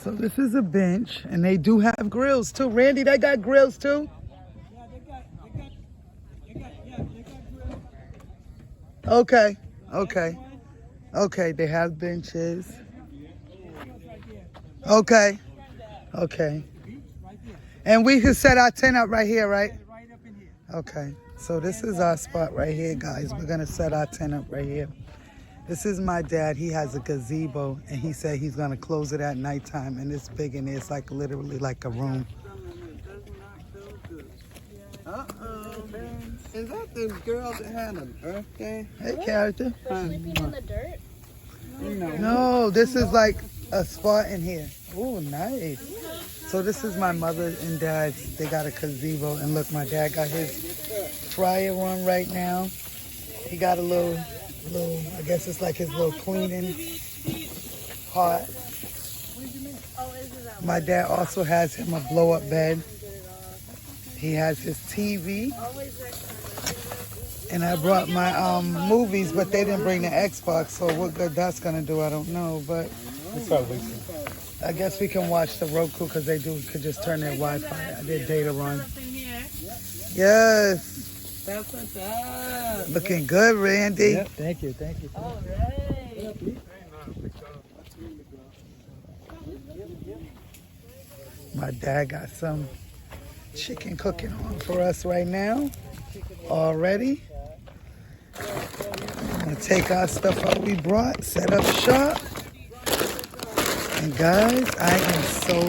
So this is a bench, and they do have grills too. Randy, they got grills too? Okay, okay, okay. They have benches. Okay, okay. And we can set our tent up right here, right? Okay. So this is our spot right here, guys. We're gonna set our tent up right here. This is my dad. He has a gazebo, and he said he's gonna close it at nighttime. And it's big in there. It's like literally like a room. Uh-oh. Is that the girl that had a birthday? Hey, character. Sleeping in the dirt? No, this is like a spot in here. Oh, nice. So this is my mother and dad's. They got a gazebo, and look, my dad got his fryer on right now. He got a little, I guess it's like his little cleaning pot. My dad also has him a blow-up bed. He has his TV. And I brought my movies, but they didn't bring the Xbox, so what good that's gonna do, I don't know. But I guess we can watch the Roku because they could just turn their Wi-Fi, their data on. Yes. That's what's up. Looking good, Randy. Yep, thank you, thank you. All right. My dad got some chicken cooking on for us right now already. I'm gonna take our stuff out we brought, set up shop. And guys, I am so